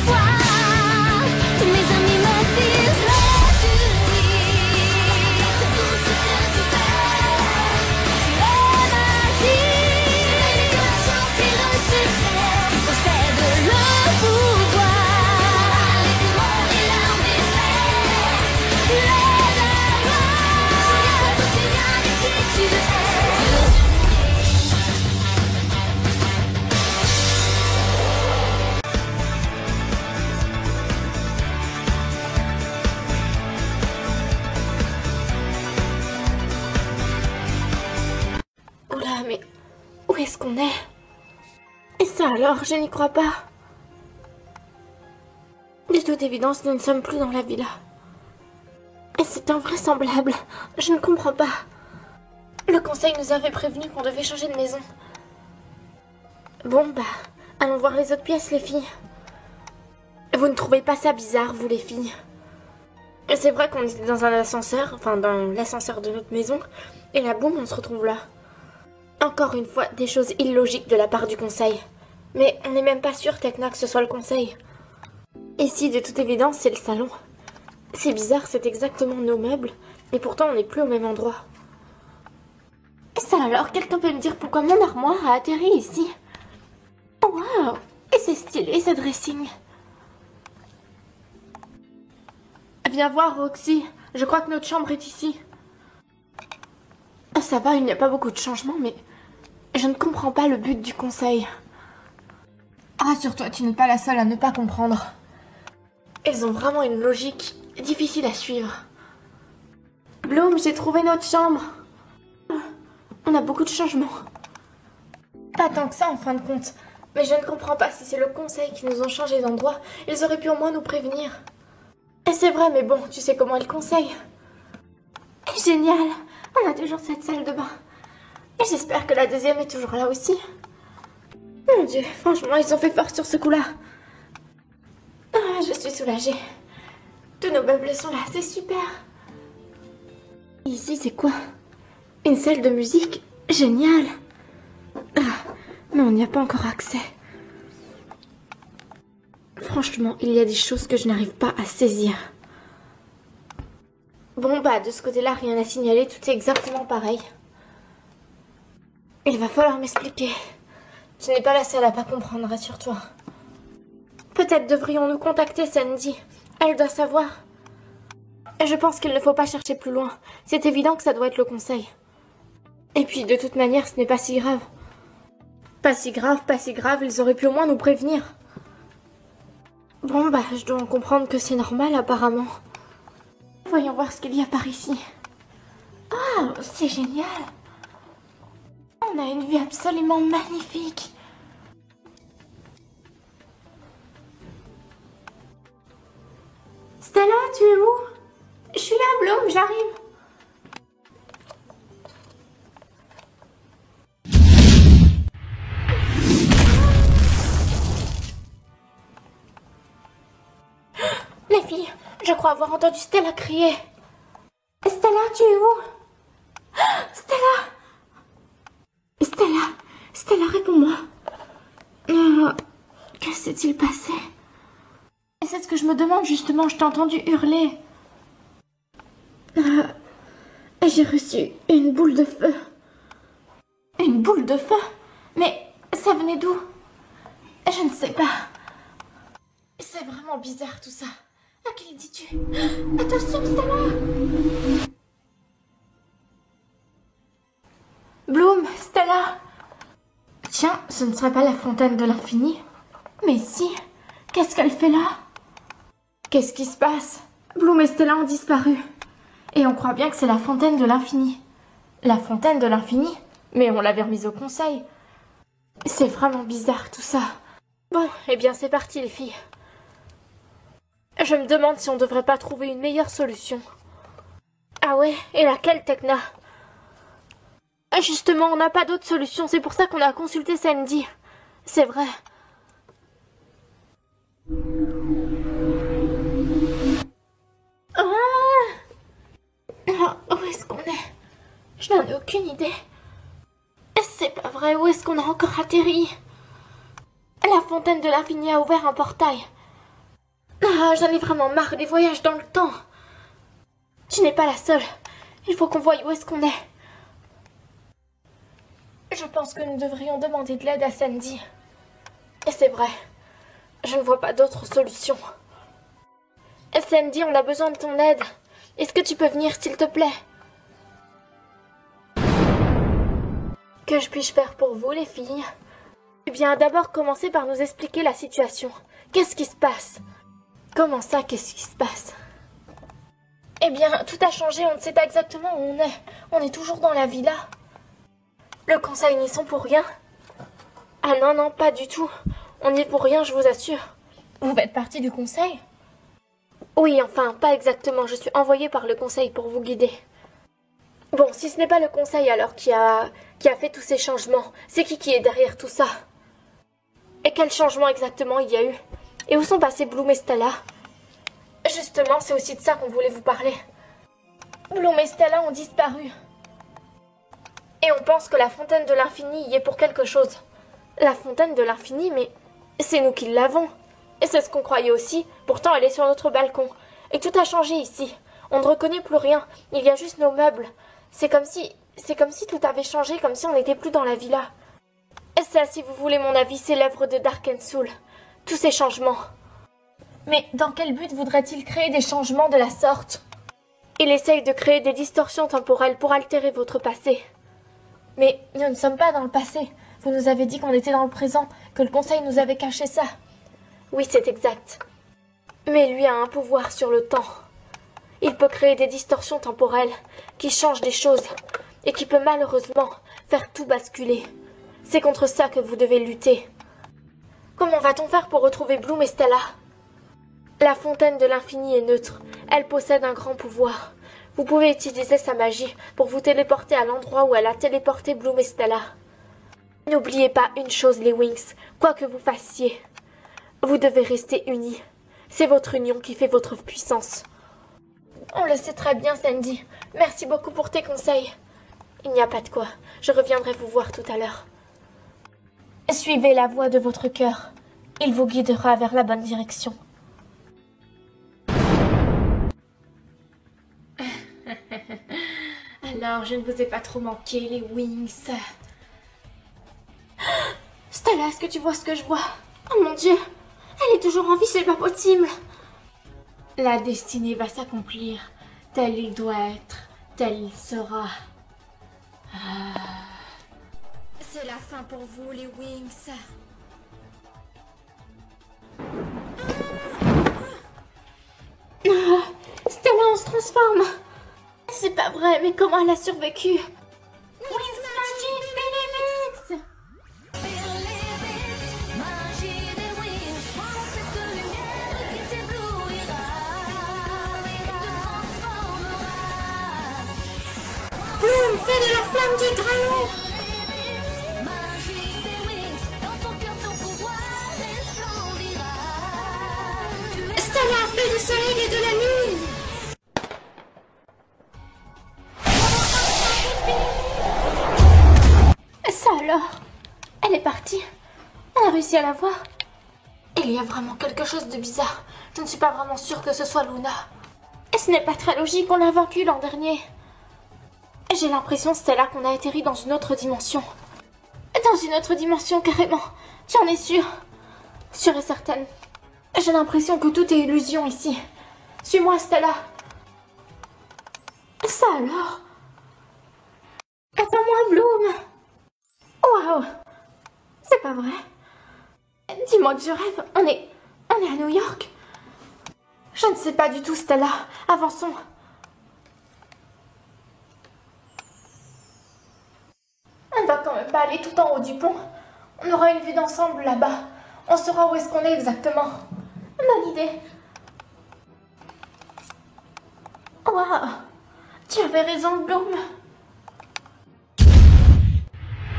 fois. Tous mes amis me disent laisse-lui, tout ce que tu fais, tu es magique. Tu n'as que la chance et le succès, tu possèdes le pouvoir. Les démons et l'arme des faits, tu es la loi. Souviens que tout est bien et qui tu es. Oula, mais où est-ce qu'on est? Et ça alors, je n'y crois pas. De toute évidence, nous ne sommes plus dans la villa. Et c'est invraisemblable. Je ne comprends pas. Le conseil nous avait prévenu qu'on devait changer de maison. Bon, bah, allons voir les autres pièces, les filles. Vous ne trouvez pas ça bizarre, vous, les filles? C'est vrai qu'on était dans un ascenseur, enfin dans l'ascenseur de notre maison, et là, boum, on se retrouve là. Encore une fois, des choses illogiques de la part du conseil. Mais on n'est même pas sûr, Tekna, que ce soit le conseil. Ici, de toute évidence, c'est le salon. C'est bizarre, c'est exactement nos meubles, et pourtant on n'est plus au même endroit. Et ça alors, quelqu'un peut me dire pourquoi mon armoire a atterri ici? Waouh! Et c'est stylé, ce dressing. Viens voir, Roxy. Je crois que notre chambre est ici. Ça va, il n'y a pas beaucoup de changements, mais je ne comprends pas le but du conseil. Rassure-toi, tu n'es pas la seule à ne pas comprendre. Ils ont vraiment une logique difficile à suivre. Bloom, j'ai trouvé notre chambre. On a beaucoup de changements. Pas tant que ça en fin de compte. Mais je ne comprends pas si c'est le conseil qui nous ont changé d'endroit. Ils auraient pu au moins nous prévenir. Et c'est vrai, mais bon, tu sais comment est le conseil. Génial! On a toujours cette salle de bain. Et j'espère que la deuxième est toujours là aussi. Mon Dieu, franchement, ils ont fait fort sur ce coup-là. Ah, je suis soulagée. Tous nos meubles sont là, c'est super. Ici, c'est quoi? Une salle de musique? Génial! Ah, mais on n'y a pas encore accès. Franchement, il y a des choses que je n'arrive pas à saisir. Bon, bah, de ce côté-là, rien à signaler, tout est exactement pareil. Il va falloir m'expliquer. Tu n'es pas la seule à pas comprendre, rassure-toi. Peut-être devrions-nous contacter Sandy. Elle doit savoir. Et je pense qu'il ne faut pas chercher plus loin. C'est évident que ça doit être le conseil. Et puis, de toute manière, ce n'est pas si grave. Pas si grave, pas si grave, ils auraient pu au moins nous prévenir. Bon, bah, je dois en comprendre que c'est normal, apparemment. Voyons voir ce qu'il y a par ici. Oh, c'est génial! On a une vue absolument magnifique. Stella, tu es où? Je suis là, Bloom, j'arrive. Les filles, je crois avoir entendu Stella crier. Stella, tu es où? Stella! Stella! Stella, réponds-moi. Que s'est-il passé? Et c'est ce que je me demande justement, je t'ai entendu hurler. J'ai reçu une boule de feu. Une boule de feu? Mais ça venait d'où? Je ne sais pas. C'est vraiment bizarre tout ça. À qui le dis-tu? Attention, Stella! Bloom, Stella! Tiens, ce ne serait pas la fontaine de l'infini? Mais si! Qu'est-ce qu'elle fait là? Qu'est-ce qui se passe? Bloom et Stella ont disparu. Et on croit bien que c'est la fontaine de l'infini. La fontaine de l'infini? Mais on l'avait remise au conseil. C'est vraiment bizarre tout ça. Bon, eh bien c'est parti les filles. Je me demande si on devrait pas trouver une meilleure solution. Ah ouais, et laquelle, Tekna? Justement, on n'a pas d'autre solution, c'est pour ça qu'on a consulté Sandy. C'est vrai. Où est-ce qu'on est? Je n'en ai aucune idée. C'est pas vrai, où est-ce qu'on a encore atterri? La fontaine de l'infini a ouvert un portail. Ah, j'en ai vraiment marre des voyages dans le temps. Tu n'es pas la seule. Il faut qu'on voie où est-ce qu'on est. Je pense que nous devrions demander de l'aide à Sandy. Et c'est vrai. Je ne vois pas d'autre solution. Sandy, on a besoin de ton aide. Est-ce que tu peux venir, s'il te plaît? Que puis-je faire pour vous, les filles? Eh bien, d'abord, commencez par nous expliquer la situation. Qu'est-ce qui se passe? Comment ça, qu'est-ce qui se passe? Eh bien, tout a changé, on ne sait pas exactement où on est. On est toujours dans la villa. Le conseil n'y sont pour rien? Ah non, non, pas du tout. On n'y est pour rien, je vous assure. Vous faites partie du conseil? Oui, enfin, pas exactement. Je suis envoyée par le conseil pour vous guider. Bon, si ce n'est pas le conseil alors qui a fait tous ces changements, c'est qui est derrière tout ça? Et quel changement exactement il y a eu? Et où sont passés Bloom et Stella? Justement, c'est aussi de ça qu'on voulait vous parler. Bloom et Stella ont disparu. Et on pense que la fontaine de l'infini y est pour quelque chose. La fontaine de l'infini, mais c'est nous qui l'avons. Et c'est ce qu'on croyait aussi, pourtant elle est sur notre balcon. Et tout a changé ici. On ne reconnaît plus rien, il y a juste nos meubles. C'est comme si tout avait changé, comme si on n'était plus dans la villa. Et ça, si vous voulez mon avis, c'est l'œuvre de Dark and Soul. Tous ces changements. Mais dans quel but voudrait-il créer des changements de la sorte? Il essaye de créer des distorsions temporelles pour altérer votre passé. Mais nous ne sommes pas dans le passé. Vous nous avez dit qu'on était dans le présent, que le conseil nous avait caché ça. Oui, c'est exact. Mais lui a un pouvoir sur le temps. Il peut créer des distorsions temporelles qui changent des choses et qui peut malheureusement faire tout basculer. C'est contre ça que vous devez lutter. Comment va-t-on faire pour retrouver Bloom et Stella? La fontaine de l'infini est neutre. Elle possède un grand pouvoir. Vous pouvez utiliser sa magie pour vous téléporter à l'endroit où elle a téléporté Bloom et Stella. N'oubliez pas une chose, les Wings, quoi que vous fassiez. Vous devez rester unis. C'est votre union qui fait votre puissance. On le sait très bien, Sandy. Merci beaucoup pour tes conseils. Il n'y a pas de quoi. Je reviendrai vous voir tout à l'heure. Suivez la voie de votre cœur. Il vous guidera vers la bonne direction. Alors, je ne vous ai pas trop manqué, les Wings. Stella, est-ce que tu vois ce que je vois? Oh mon Dieu, elle est toujours en vie, c'est pas possible. La destinée va s'accomplir. Tel il doit être, tel il sera. C'est la fin pour vous, les Wings. Stella, on se transforme. C'est pas vrai, mais comment elle a survécu? Wings Magic Benefits! Bloom, fais de la flamme du dragon! Stella, fais du soleil et de la lune! Ça alors? Elle est partie. On a réussi à la voir. Il y a vraiment quelque chose de bizarre. Je ne suis pas vraiment sûre que ce soit Luna. Et ce n'est pas très logique, on l'a vaincue l'an dernier. J'ai l'impression, Stella, qu'on a atterri dans une autre dimension. Dans une autre dimension, carrément. Tu en es sûre? Sûre et certaine. J'ai l'impression que tout est illusion ici. Suis-moi, Stella. Ça alors? Attends-moi, Bloom. Waouh! C'est pas vrai. Dis-moi que je rêve. On est à New York. Je ne sais pas du tout, Stella. Avançons. On ne va quand même pas aller tout en haut du pont. On aura une vue d'ensemble là-bas. On saura où est-ce qu'on est exactement. Bonne idée. Waouh! Tu avais raison, Bloom.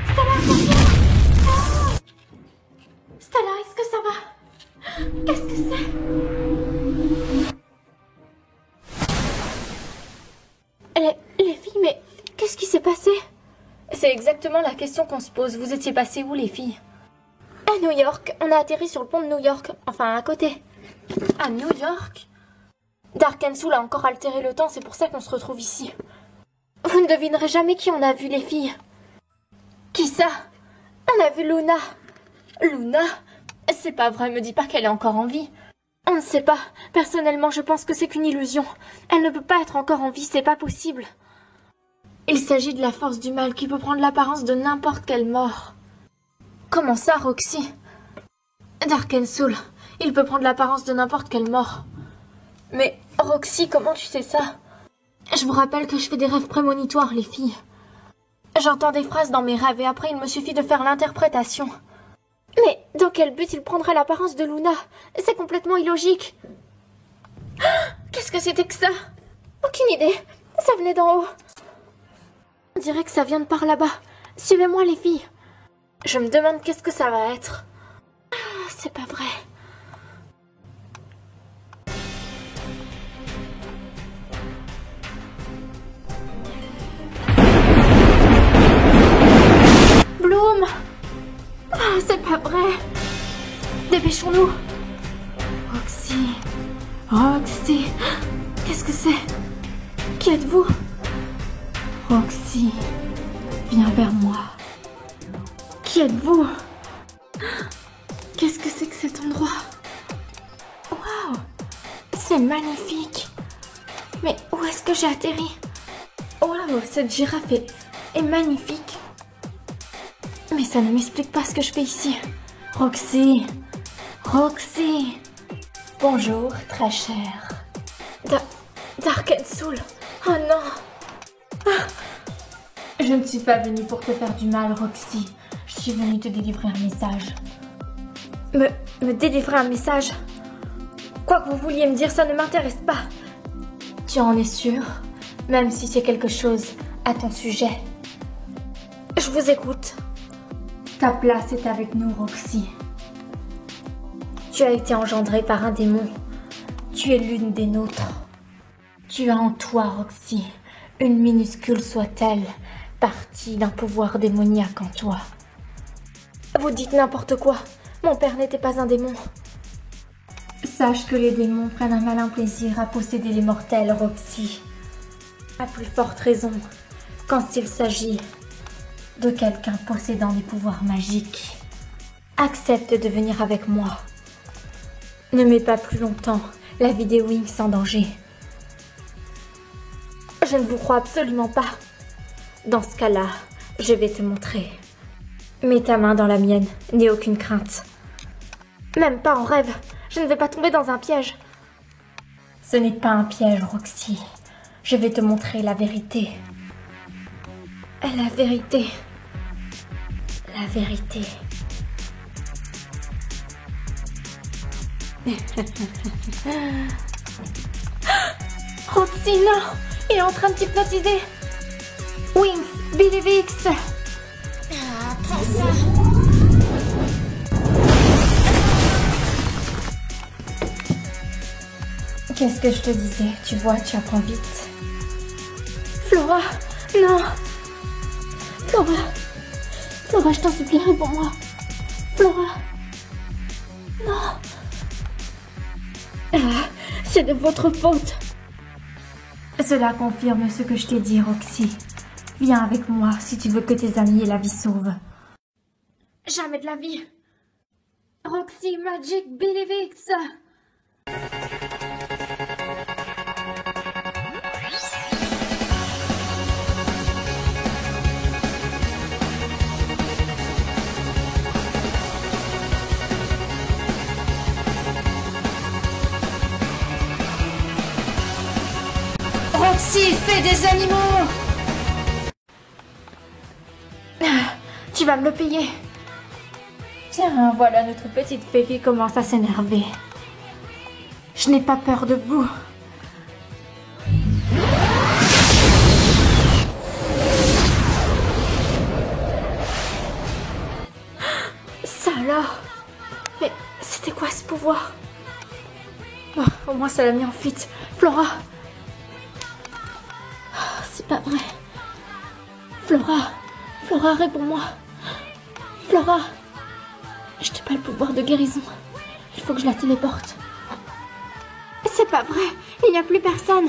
Stella, attention! Ah! Stella, est-ce que ça va? Qu'est-ce que c'est? Les filles, mais qu'est-ce qui s'est passé? C'est exactement la question qu'on se pose. Vous étiez passées où, les filles? À New York. On a atterri sur le pont de New York. Enfin, à côté. À New York? Darkensoul a encore altéré le temps, c'est pour ça qu'on se retrouve ici. Vous ne devinerez jamais qui on a vu, les filles. Qui ça? On a vu Luna. Luna? C'est pas vrai, me dis pas qu'elle est encore en vie. On ne sait pas. Personnellement, je pense que c'est qu'une illusion. Elle ne peut pas être encore en vie, c'est pas possible. Il s'agit de la force du mal qui peut prendre l'apparence de n'importe quelle mort. Comment ça, Roxy? Darkensoul, il peut prendre l'apparence de n'importe quelle mort. Mais, Roxy, comment tu sais ça? Je vous rappelle que je fais des rêves prémonitoires, les filles. J'entends des phrases dans mes rêves et après il me suffit de faire l'interprétation. Mais dans quel but il prendrait l'apparence de Luna? C'est complètement illogique. Qu'est-ce que c'était que ça? Aucune idée. Ça venait d'en haut. On dirait que ça vient de par là-bas. Suivez-moi, les filles. Je me demande qu'est-ce que ça va être. C'est pas vrai. Bloom! C'est pas vrai. Dépêchons-nous. Roxy. Roxy. Qu'est-ce que c'est? Qui êtes-vous? Roxy. Viens vers moi. Qui êtes-vous? Qu'est-ce que c'est que cet endroit? Waouh! C'est magnifique. Mais où est-ce que j'ai atterri? Waouh, cette girafe est magnifique. Mais ça ne m'explique pas ce que je fais ici. Roxy. Roxy. Bonjour, très chère. Darkensoul. Oh non. Je ne suis pas venue pour te faire du mal, Roxy. Je suis venue te délivrer un message. Me délivrer un message? Quoi que vous vouliez me dire, ça ne m'intéresse pas. Tu en es sûre? Même si c'est quelque chose à ton sujet. Je vous écoute. Ta place est avec nous, Roxy. Tu as été engendrée par un démon. Tu es l'une des nôtres. Tu as en toi, Roxy, une minuscule soit-elle, partie d'un pouvoir démoniaque en toi. Vous dites n'importe quoi. Mon père n'était pas un démon. Sache que les démons prennent un malin plaisir à posséder les mortels, Roxy. À plus forte raison quand il s'agit de quelqu'un possédant des pouvoirs magiques. Accepte de venir avec moi. Ne mets pas plus longtemps la vie des Wings en danger. Je ne vous crois absolument pas. Dans ce cas-là, je vais te montrer. Mets ta main dans la mienne, n'aie aucune crainte. Même pas en rêve, je ne vais pas tomber dans un piège. Ce n'est pas un piège, Roxy. Je vais te montrer la vérité. La vérité. La vérité. Roxy, non! Il est en train de t'hypnotiser! Wings, Billy Vix! Prends ça! Qu'est-ce que je te disais? Tu vois, tu apprends vite. Flora! Non! Flora! Flora, je t'en supplie, réponds-moi! Flora! Non! C'est de votre faute! Cela confirme ce que je t'ai dit, Roxy. Viens avec moi si tu veux que tes amis aient la vie sauve. Jamais de la vie! Roxy Magic Billy Vix! Roxy, fais des animaux! Tu vas me le payer. Tiens, voilà notre petite fée qui commence à s'énerver. Je n'ai pas peur de vous. Ça alors? Mais c'était quoi ce pouvoir? Oh, au moins ça l'a mis en fuite. Flora! Oh, c'est pas vrai. Flora! Flora, réponds-moi. Flora! Je n'ai pas le pouvoir de guérison. Il faut que je la téléporte. C'est pas vrai, il n'y a plus personne.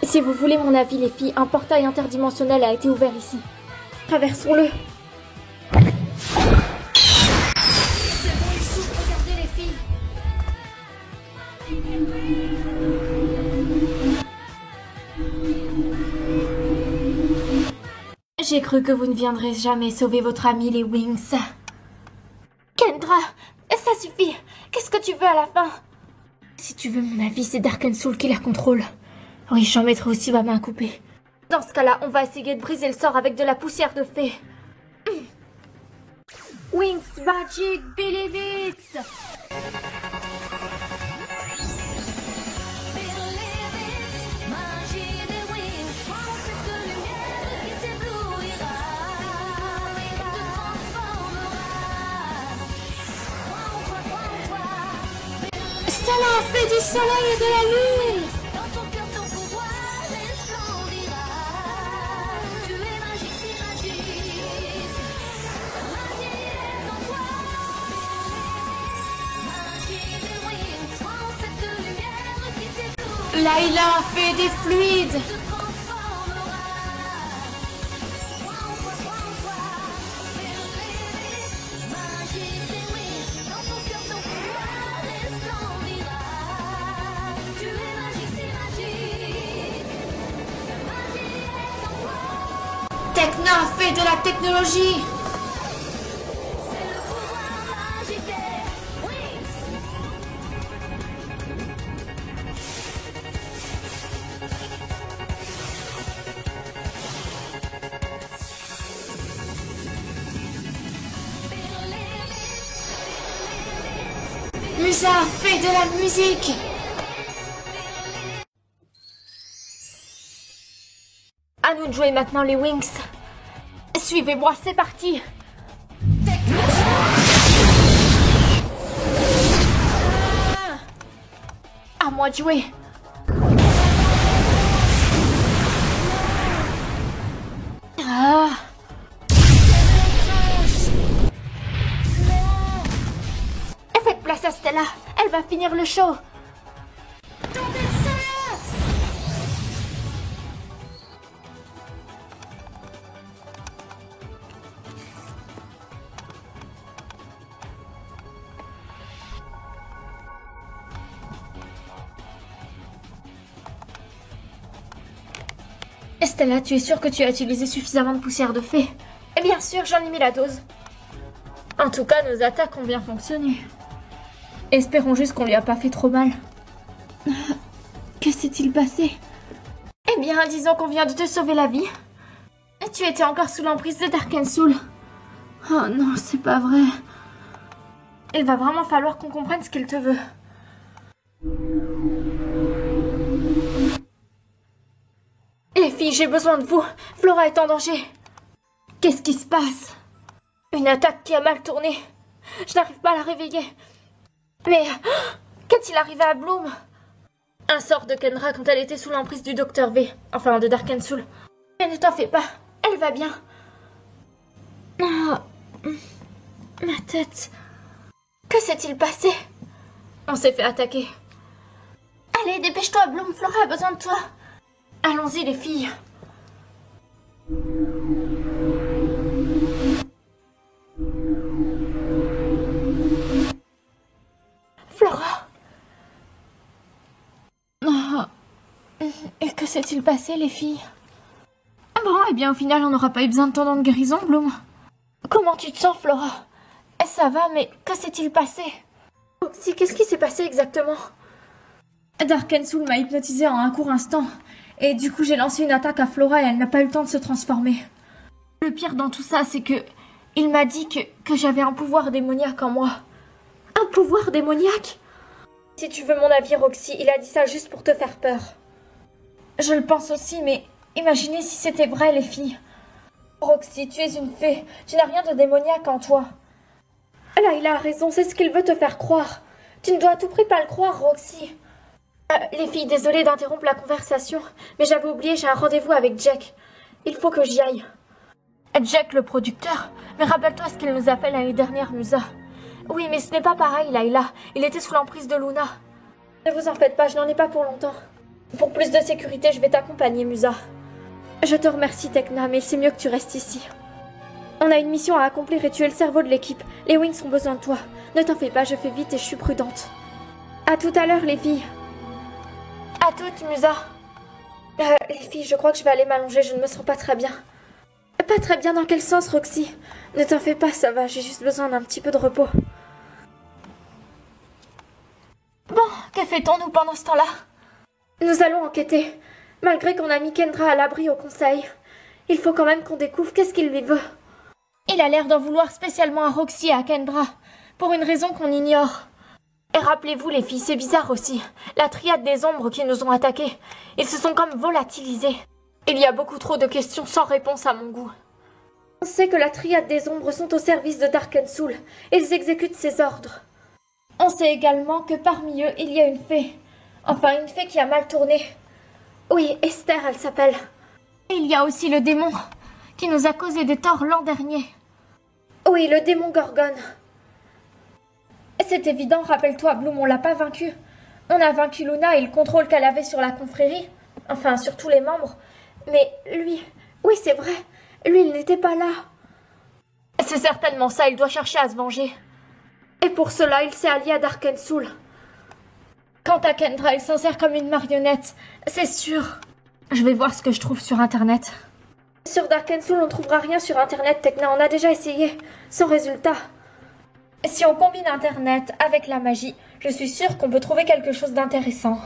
Si vous voulez mon avis, les filles, un portail interdimensionnel a été ouvert ici. Traversons-le. C'est bon, il s'ouvre, regardez les filles. J'ai cru que vous ne viendrez jamais sauver votre ami les Wings. Kendra, ça suffit. Qu'est-ce que tu veux à la fin? Si tu veux mon avis, c'est Darkensoul qui la contrôle. Oui, j'en mettrai aussi ma main coupée. Dans ce cas-là, on va essayer de briser le sort avec de la poussière de fée. Wings Magic, believe it! Magie des wings, prends cette lumière qui t'éblouira et te transformera. Crois en toi, crois en toi. Stella, fée du soleil et de la lune! Dans ton cœur, ton pouvoir resplendira. Tu es magique, si magique. Magie est en toi. Magie des wings, prends cette lumière qui t'éblouira. Layla, fée des fluides! Te transformera. Crois en toi, magie des wings. Dans ton cœur, ton pouvoir resplendira. Tu es magique, si magique. La magie est en toi. Techna, fée de la technologie! C'est le pouvoir magique des wings. Musa, fée de la musique! À nous de jouer maintenant les Wings. Suivez-moi, c'est parti! À moi de jouer! Ah! Faites place à Stella, elle va finir le show! Stella, tu es sûre que tu as utilisé suffisamment de poussière de fée? Et bien sûr, j'en ai mis la dose. En tout cas, nos attaques ont bien fonctionné. Espérons juste qu'on lui a pas fait trop mal. Que s'est-il passé? Eh bien, disons qu'on vient de te sauver la vie. Et tu étais encore sous l'emprise de Darkensoul. Oh non, c'est pas vrai. Il va vraiment falloir qu'on comprenne ce qu'il te veut. Les filles, j'ai besoin de vous. Flora est en danger. Qu'est-ce qui se passe? Une attaque qui a mal tourné. Je n'arrive pas à la réveiller. Mais qu'est-il arrivé à Bloom? Un sort de Kendra quand elle était sous l'emprise du Docteur V. Enfin, de Darkensoul. Mais ne t'en fais pas. Elle va bien. Ah, ma tête. Que s'est-il passé? On s'est fait attaquer. Allez, dépêche-toi, Bloom. Flora a besoin de toi. Allons-y, les filles. Flora. Oh. Et que s'est-il passé, les filles? Bon, eh bien, au final, on n'aura pas eu besoin de ton nom de guérison, Bloom. Comment tu te sens, Flora? Ça va, mais que s'est-il passé? Oxy, qu'est-ce qui s'est passé exactement? Darkensoul m'a hypnotisé en un court instant. Et du coup, j'ai lancé une attaque à Flora et elle n'a pas eu le temps de se transformer. Le pire dans tout ça, c'est que... il m'a dit que j'avais un pouvoir démoniaque en moi. Un pouvoir démoniaque? Si tu veux mon avis, Roxy, il a dit ça juste pour te faire peur. Je le pense aussi, mais imaginez si c'était vrai, les filles. Roxy, tu es une fée. Tu n'as rien de démoniaque en toi. Là, il a raison, c'est ce qu'il veut te faire croire. Tu ne dois à tout prix pas le croire, Roxy. Les filles, désolée d'interrompre la conversation, mais j'avais oublié, j'ai un rendez-vous avec Jack. Il faut que j'y aille. Jack, le producteur? Mais rappelle-toi ce qu'il nous a fait l'année dernière, Musa. Oui, mais ce n'est pas pareil, Layla. Il était sous l'emprise de Luna. Ne vous en faites pas, je n'en ai pas pour longtemps. Pour plus de sécurité, je vais t'accompagner, Musa. Je te remercie, Tekna, mais c'est mieux que tu restes ici. On a une mission à accomplir et tu es le cerveau de l'équipe. Les Wings ont besoin de toi. Ne t'en fais pas, je fais vite et je suis prudente. À tout à l'heure, les filles. À toutes, Musa. Les filles, je crois que je vais aller m'allonger, je ne me sens pas très bien. Pas très bien dans quel sens, Roxy? Ne t'en fais pas, ça va, j'ai juste besoin d'un petit peu de repos. Bon, que fait-on nous pendant ce temps-là? Nous allons enquêter. Malgré qu'on a mis Kendra à l'abri au conseil, il faut quand même qu'on découvre qu'est-ce qu'il lui veut. Il a l'air d'en vouloir spécialement à Roxy et à Kendra, pour une raison qu'on ignore. Et rappelez-vous les filles, c'est bizarre aussi. La triade des ombres qui nous ont attaqués, ils se sont comme volatilisés. Il y a beaucoup trop de questions sans réponse à mon goût. On sait que la triade des ombres sont au service de Darkensoul. Ils exécutent ses ordres. On sait également que parmi eux, il y a une fée. Enfin, une fée qui a mal tourné. Oui, Esther, elle s'appelle. Et il y a aussi le démon, qui nous a causé des torts l'an dernier. Oui, le démon Gorgone. C'est évident, rappelle-toi, Bloom, on l'a pas vaincu. On a vaincu Luna et le contrôle qu'elle avait sur la confrérie. Enfin, sur tous les membres. Mais lui, oui, c'est vrai. Lui, il n'était pas là. C'est certainement ça, il doit chercher à se venger. Et pour cela, il s'est allié à Darkensoul. Quant à Kendra, il s'en sert comme une marionnette, c'est sûr. Je vais voir ce que je trouve sur Internet. Sur Darkensoul, on ne trouvera rien sur Internet, Tekna. On a déjà essayé, sans résultat. Si on combine Internet avec la magie, je suis sûre qu'on peut trouver quelque chose d'intéressant.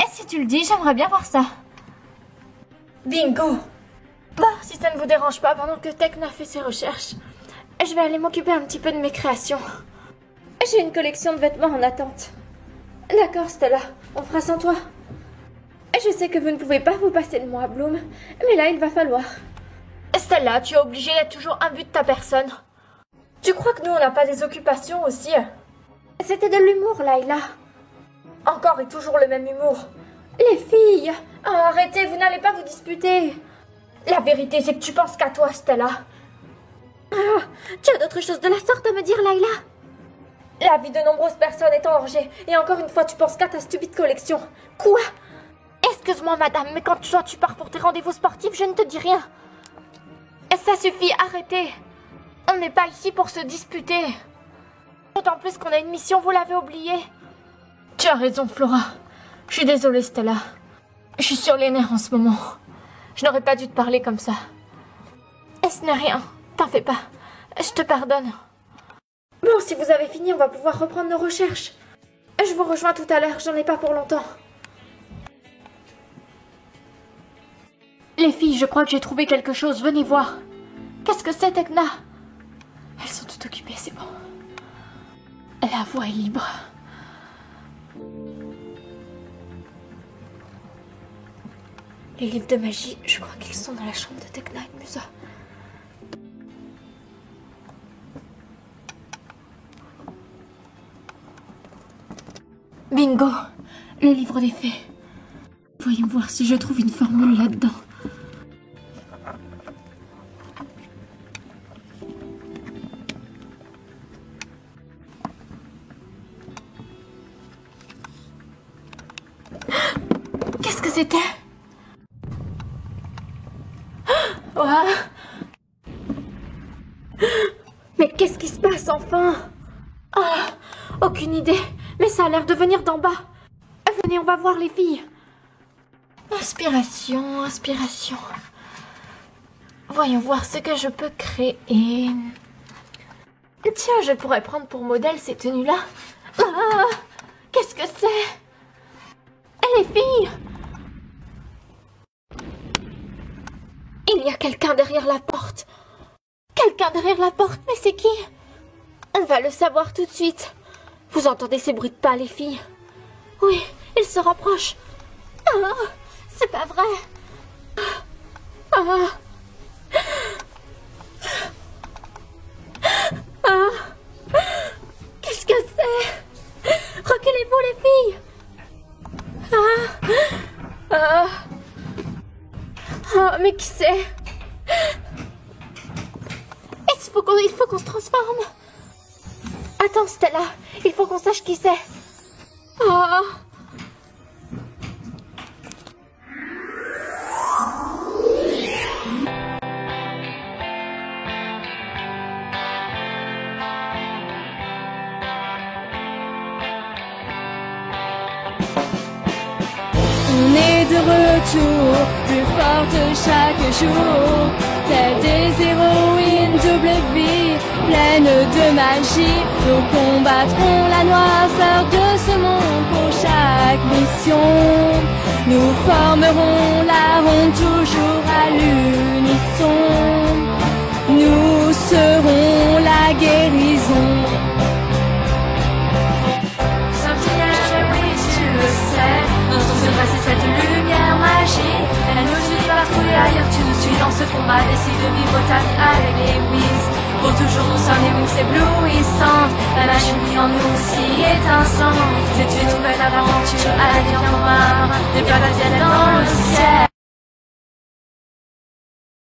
Et si tu le dis, j'aimerais bien voir ça. Bingo! Bon, si ça ne vous dérange pas, pendant que Tekna fait ses recherches, je vais aller m'occuper un petit peu de mes créations. J'ai une collection de vêtements en attente. D'accord, Stella, on fera sans toi. Je sais que vous ne pouvez pas vous passer de moi, Bloom, mais là, il va falloir. Stella, tu es obligée d'être toujours imbu de ta personne. Tu crois que nous, on n'a pas des occupations aussi? C'était de l'humour, Layla. Encore et toujours le même humour. Les filles! Oh, arrêtez, vous n'allez pas vous disputer. La vérité, c'est que tu penses qu'à toi, Stella. Ah, tu as d'autres choses de la sorte à me dire, Layla? La vie de nombreuses personnes est en danger. Et encore une fois, tu penses qu'à ta stupide collection. Quoi? Excuse-moi, madame, mais quand toi tu pars pour tes rendez-vous sportifs, je ne te dis rien. Ça suffit, arrêtez. On n'est pas ici pour se disputer. D'autant plus qu'on a une mission, vous l'avez oublié. Tu as raison, Flora. Je suis désolée, Stella. Je suis sur les nerfs en ce moment. Je n'aurais pas dû te parler comme ça. Et ce n'est rien. T'en fais pas. Je te pardonne. Bon, si vous avez fini, on va pouvoir reprendre nos recherches. Je vous rejoins tout à l'heure, j'en ai pas pour longtemps. Les filles, je crois que j'ai trouvé quelque chose, venez voir. Qu'est-ce que c'est, Tekna? Elles sont toutes occupées, c'est bon. La voie est libre. Les livres de magie, je crois qu'ils sont dans la chambre de Tekna et de Musa. Bingo! Le livre des fées. Voyons voir si je trouve une formule là-dedans. Qu'est-ce que c'était? Ouah. Mais qu'est-ce qui se passe enfin? Ah, aucune idée. Mais ça a l'air de venir d'en bas. Venez, on va voir les filles. Inspiration, inspiration. Voyons voir ce que je peux créer. Tiens, je pourrais prendre pour modèle ces tenues-là. Ah, qu'est-ce que c'est? Les filles! Il y a quelqu'un derrière la porte. Quelqu'un derrière la porte, mais c'est qui? On va le savoir tout de suite. Vous entendez ces bruits de pas, les filles? Oui, ils se rapprochent. Ah, c'est pas vrai. Ah. Ah. Qu'est-ce que c'est? Reculez-vous, les filles. Ah. Ah. Ah, mais qui c'est? Il faut qu'on se transforme. Attends, Stella, il faut qu'on sache qui c'est. Oh, On est de retour, plus forte chaque jour. Telles des héroïnes, double vie, pleine de magie. Nous combattrons la noirceur de ce monde pour chaque mission. Nous formerons la ronde toujours à l'unisson. Nous serons la guérison. C'est cette lumière magique, elle nous suit partout et ailleurs. Tu nous suis dans ce combat, décide de vivre ta vie avec les Wiz. Pour toujours nous sommes les Wings éblouissantes, la machine en nous aussi étincelante. C'est une nouvelle aventure à la vie en noir, des patates dans le ciel.